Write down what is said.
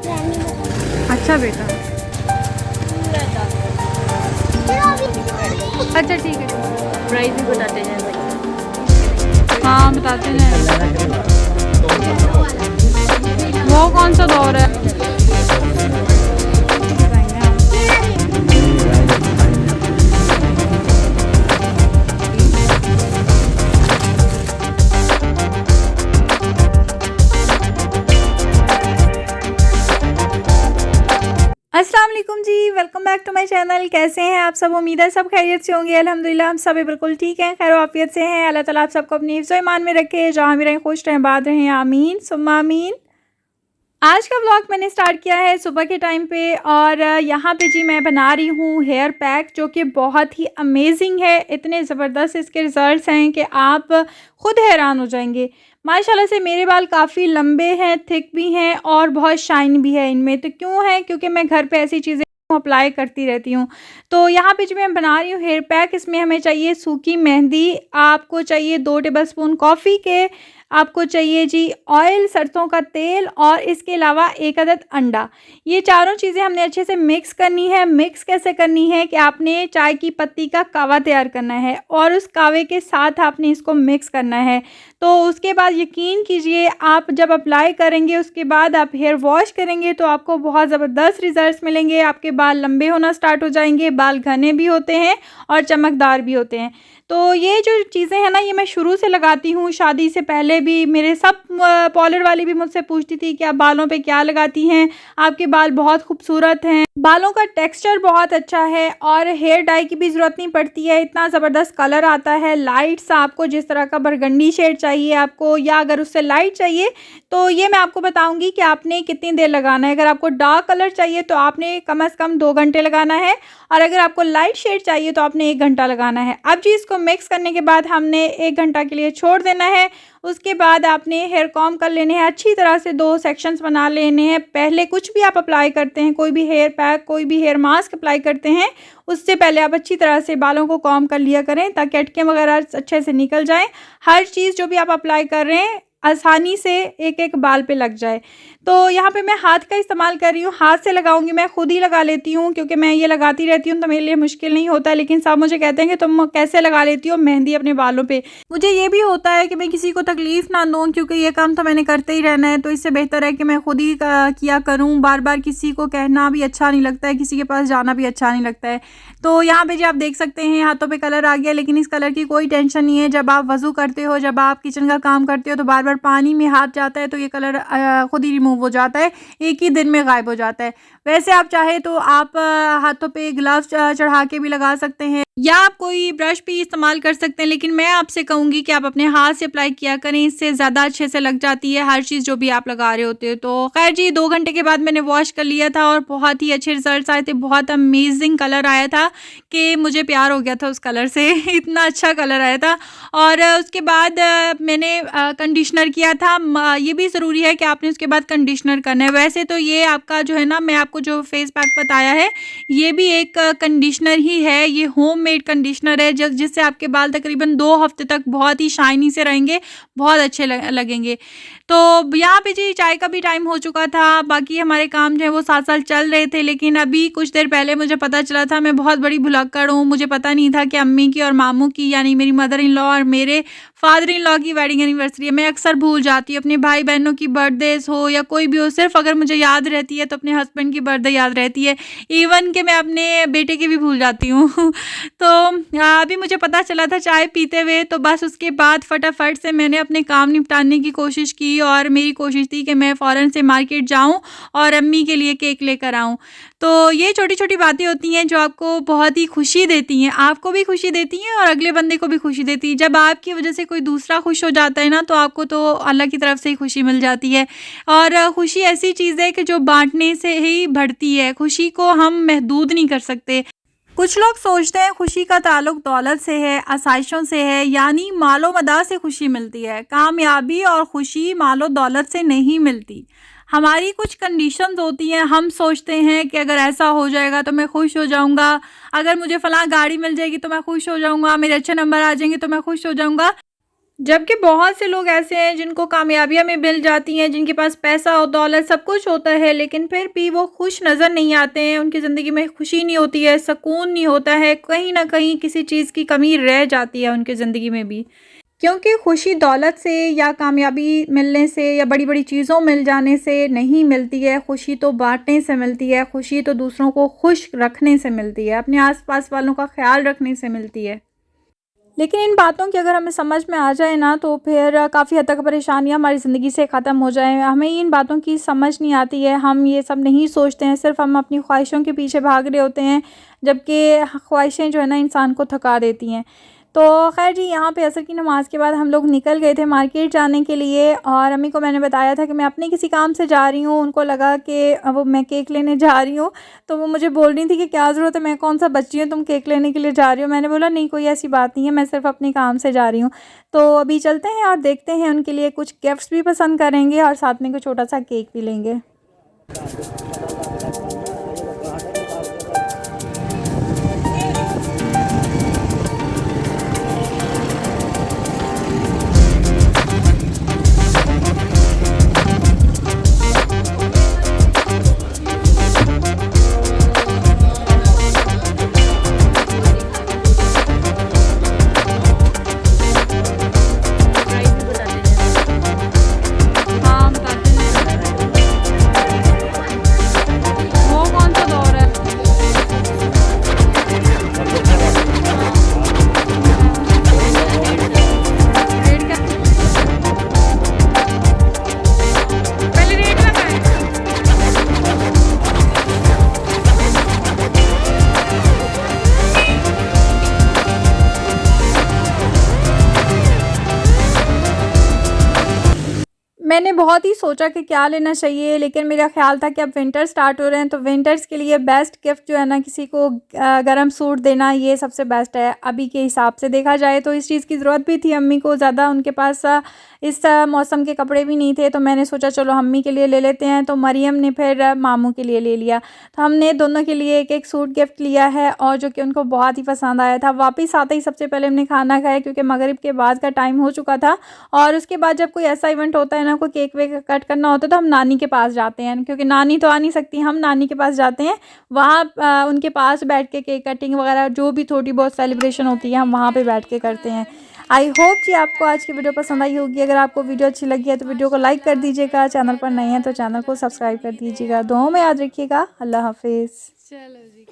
अच्छा बेटा, अच्छा ठीक है। प्राइस भी बताते जाए भाई। हाँ बताते हैं। वो कौन सा दौर है? अस्सलाम वालेकुम जी, welcome back to my channel. कैसे हैं आप सब? उम्मीद है सब खैरियत से होंगे। अल्हम्दुलिल्लाह हम सब बिल्कुल ठीक हैं, खैर आफियत से हैं। अल्लाह ताला आप सबको अपनी हिफ्ज़ व ईमान में रखे, जहाँ भी रहें खुश रहें, आबाद रहें, आमीन सुम्मा आमीन। आज का व्लॉग मैंने स्टार्ट किया है सुबह के टाइम पे, और यहाँ पे जी मैं बना रही हूँ हेयर पैक, जो कि बहुत ही अमेजिंग है। इतने ज़बरदस्त इसके रिज़ल्ट्स हैं कि आप ख़ुद हैरान हो जाएंगे। माशाल्लाह से मेरे बाल काफ़ी लंबे हैं, थिक भी हैं और बहुत शाइन भी है इनमें। तो क्यों है? क्योंकि मैं घर पे ऐसी चीज़ें अप्लाई करती रहती हूँ। तो यहाँ पे जो मैं बना रही हूँ हेयर पैक, इसमें हमें चाहिए सूखी मेहंदी, आपको चाहिए 2 टेबलस्पून कॉफ़ी के, आपको चाहिए जी ऑयल, सरसों का तेल, और इसके अलावा 1 अदद अंडा। ये चारों चीज़ें हमने अच्छे से मिक्स करनी है। मिक्स कैसे करनी है कि आपने चाय की पत्ती का कावा तैयार करना है और उस कावे के साथ आपने इसको मिक्स करना है। तो उसके बाद यकीन कीजिए, आप जब अप्लाई करेंगे उसके बाद आप हेयर वॉश करेंगे तो आपको बहुत ज़बरदस्त रिज़ल्ट्स मिलेंगे। आपके बाल लंबे होना स्टार्ट हो जाएंगे, बाल घने भी होते हैं और चमकदार भी होते हैं। तो ये जो चीज़ें हैं ना, ये मैं शुरू से लगाती हूँ। शादी से पहले भी मेरे सब पार्लर वाली भी मुझसे पूछती थी कि आप बालों पे क्या लगाती हैं, आपके बाल बहुत खूबसूरत हैं, बालों का टेक्सचर बहुत अच्छा है और हेयर डाई की भी ज़रूरत नहीं पड़ती है। इतना ज़बरदस्त कलर आता है, लाइट सा, आपको जिस तरह का बरगंडी शेड चाहिए आपको, या अगर उससे लाइट चाहिए तो ये मैं आपको बताऊंगी कि आपने कितनी देर लगाना है। अगर आपको डार्क कलर चाहिए तो आपने कम से कम 2 घंटे लगाना है, और अगर आपको लाइट शेड चाहिए तो आपने 1 घंटा लगाना है। अब जी इसको मिक्स करने के बाद हमने 1 घंटा के लिए छोड़ देना है। उसके बाद आपने हेयर कॉम कर लेने हैं, अच्छी तरह से 2 सेक्शंस बना लेने हैं। पहले कुछ भी आप अप्लाई करते हैं, कोई भी हेयर पैक, कोई भी हेयर मास्क अप्लाई करते हैं, उससे पहले आप अच्छी तरह से बालों को कॉम कर लिया करें ताकि अटके वगैरह अच्छे से निकल जाएं। हर चीज़ जो भी आप अप्लाई कर रहे हैं आसानी से एक एक बाल पे लग जाए। तो यहाँ पे मैं हाथ का इस्तेमाल कर रही हूँ, हाथ से लगाऊंगी। मैं खुद ही लगा लेती हूँ क्योंकि मैं ये लगाती रहती हूँ तो मेरे लिए मुश्किल नहीं होता है। लेकिन सब मुझे कहते हैं कि तुम कैसे लगा लेती हो मेहंदी अपने बालों पे। मुझे ये भी होता है कि मैं किसी को तकलीफ़ ना दूँ, क्योंकि ये काम तो मैंने करते ही रहना है। तो इससे बेहतर है कि मैं खुद ही किया करूँ। बार बार किसी को कहना भी अच्छा नहीं लगता है, किसी के पास जाना भी अच्छा नहीं लगता है। तो यहाँ पे जी आप देख सकते हैं हाथों पे कलर आ गया, लेकिन इस कलर की कोई टेंशन नहीं है। जब आप वज़ू करते हो, जब आप किचन का काम करते हो तो बार बार पानी में हाथ जाता है तो ये कलर खुद ही रिमूव हो जाता है, एक ही दिन में गायब हो जाता है। वैसे आप चाहे तो आप हाथों पे ग्लव्स चढ़ा के भी लगा सकते हैं, या आप कोई ब्रश भी इस्तेमाल कर सकते हैं। लेकिन मैं आपसे कहूँगी कि आप अपने हाथ से अप्लाई किया करें, इससे ज़्यादा अच्छे से लग जाती है हर चीज़ जो भी आप लगा रहे होते हो। तो खैर जी 2 घंटे के बाद मैंने वॉश कर लिया था और बहुत ही अच्छे रिजल्ट्स आए थे। बहुत अमेजिंग कलर आया था कि मुझे प्यार हो गया था उस कलर से इतना अच्छा कलर आया था। और उसके बाद मैंने कंडीशनर किया था। ये भी ज़रूरी है कि आपने उसके बाद कंडीशनर करना है। वैसे तो ये आपका जो है ना, मैं आपको जो फेस पैक बताया है ये भी एक कंडीशनर ही है। ये होममेड कंडीशनर है जिससे आपके बाल तकरीबन 2 हफ्ते तक बहुत ही शाइनी से रहेंगे, बहुत अच्छे लगेंगे। तो यहाँ पे जी चाय का भी टाइम हो चुका था, बाकी हमारे काम जो है वो साथ साथ चल रहे थे। लेकिन अभी कुछ देर पहले मुझे पता चला था, मैं बहुत बड़ी भुलक्कड़ हूँ, मुझे पता नहीं था कि अम्मी की और मामू की, यानी मेरी मदर इन लॉ और मेरे फादर इन लॉ की वेडिंग एनिवर्सरी है। मैं अक्सर भूल जाती हूँ, अपने भाई बहनों की बर्थडेज हो या कोई भी हो, सिर्फ अगर मुझे याद रहती है तो अपने हस्बैंड की बर्थडे याद रहती है। इवन कि मैं अपने बेटे की भी भूल जाती हूँ तो अभी मुझे पता चला था चाय पीते हुए, तो बस उसके बाद फटाफट से मैंने अपने काम निपटाने की कोशिश की, और मेरी कोशिश थी कि मैं फ़ौरन से मार्केट जाऊँ और अम्मी के लिए केक लेकर आऊँ। तो ये छोटी छोटी बातें होती हैं जो आपको बहुत ही खुशी देती हैं, आपको भी खुशी देती हैं और अगले बंदे को भी खुशी देती है। जब आपकी वजह से कोई दूसरा खुश हो जाता है ना, तो आपको तो अल्लाह की तरफ से ही खुशी मिल जाती है। और खुशी ऐसी चीज़ है कि जो बांटने से ही बढ़ती है, खुशी को हम महदूद नहीं कर सकते। कुछ लोग सोचते हैं खुशी का ताल्लुक दौलत से है, आसाइशों से है, यानी मालो मदा से खुशी मिलती है। कामयाबी और खुशी मालो दौलत से नहीं मिलती। हमारी कुछ कंडीशंस होती हैं, हम सोचते हैं कि अगर ऐसा हो जाएगा तो मैं खुश हो जाऊंगा, अगर मुझे फ़लाँ गाड़ी मिल जाएगी तो मैं खुश हो जाऊंगा, मेरे अच्छे नंबर आ जाएंगे तो मैं खुश हो जाऊंगा। जबकि बहुत से लोग ऐसे हैं जिनको कामयाबियाँ में मिल जाती हैं, जिनके पास पैसा और दौलत सब कुछ होता है, लेकिन फिर भी वो खुश नज़र नहीं आते हैं, उनकी ज़िंदगी में खुशी नहीं होती है, सुकून नहीं होता है, कहीं न कहीं किसी चीज़ की कमी रह जाती है उनकी ज़िंदगी में भी। क्योंकि खुशी दौलत से या कामयाबी मिलने से या बड़ी-बड़ी चीज़ों मिल जाने से नहीं मिलती है, खुशी तो बाँटने से मिलती है, खुशी तो दूसरों को खुश रखने से मिलती है, अपने आस-पास वालों का ख़्याल रखने से मिलती है। लेकिन इन बातों की अगर हमें समझ में आ जाए ना, तो फिर काफ़ी हद तक परेशानियाँ हमारी ज़िंदगी से ख़त्म हो जाएँ। हमें इन बातों की समझ नहीं आती है, हम ये सब नहीं सोचते हैं, सिर्फ़ हम अपनी ख्वाहिशों के पीछे भाग रहे होते हैं, जबकि ख्वाहिशें जो है ना इंसान को थका देती हैं। तो ख़ैर जी, यहाँ पे असर की नमाज़ के बाद हम लोग निकल गए थे मार्केट जाने के लिए, और अम्मी को मैंने बताया था कि मैं अपने किसी काम से जा रही हूँ। उनको लगा कि वो मैं केक लेने जा रही हूँ, तो वो मुझे बोल रही थी कि क्या ज़रूरत है, मैं कौन-सा बच्ची हूँ तुम केक लेने के लिए जा रही हो? मैंने बोला नहीं, कोई ऐसी बात नहीं है, मैं सिर्फ़ अपने काम से जा रही हूँ। तो अभी चलते हैं और देखते हैं, उनके लिए कुछ गिफ्ट्स भी पसंद करेंगे और साथ में कुछ छोटा-सा केक भी लेंगे। प्राइस भी बताते जाएं। हाँ, बताते हैं। वो कौन-सा दौर है? रेट क्या? पहले रेट लगाएँ। मैंने बहुत ही सोचा कि क्या लेना चाहिए, लेकिन मेरा ख़्याल था कि अब विंटर स्टार्ट हो रहे हैं, तो विंटर्स के लिए बेस्ट गिफ्ट जो है ना, किसी को गर्म सूट देना, ये सबसे बेस्ट है। अभी के हिसाब से देखा जाए तो इस चीज़ की ज़रूरत भी थी अम्मी को ज़्यादा, उनके पास इस मौसम के कपड़े भी नहीं थे, तो मैंने सोचा चलो अम्मी के लिए ले लेते हैं। तो मरियम ने फिर मामू के लिए ले लिया। तो हमने दोनों के लिए एक-एक सूट गिफ्ट लिया है, और जो कि उनको बहुत ही पसंद आया था। वापस आते ही सबसे पहले हमने खाना खाया, क्योंकि मगरिब के बाद का टाइम हो चुका था, और उसके बाद जब कोई ऐसा इवेंट होता है ना, कोई केक वेक कट करना होता है, तो हम नानी के पास जाते हैं, क्योंकि नानी तो आ नहीं सकती, हम नानी के पास जाते हैं। वहाँ उनके पास बैठ के केक कटिंग वगैरह जो भी थोड़ी बहुत सेलिब्रेशन होती है, हम वहाँ पे बैठ के करते हैं। आई होप कि आपको आज की वीडियो पसंद आई होगी। अगर आपको वीडियो अच्छी लगी है तो वीडियो को लाइक कर दीजिएगा, चैनल पर नए हैं तो चैनल को सब्सक्राइब कर दीजिएगा। दुआओं में याद रखिएगा। अल्लाह हाफिज़। चलो जी।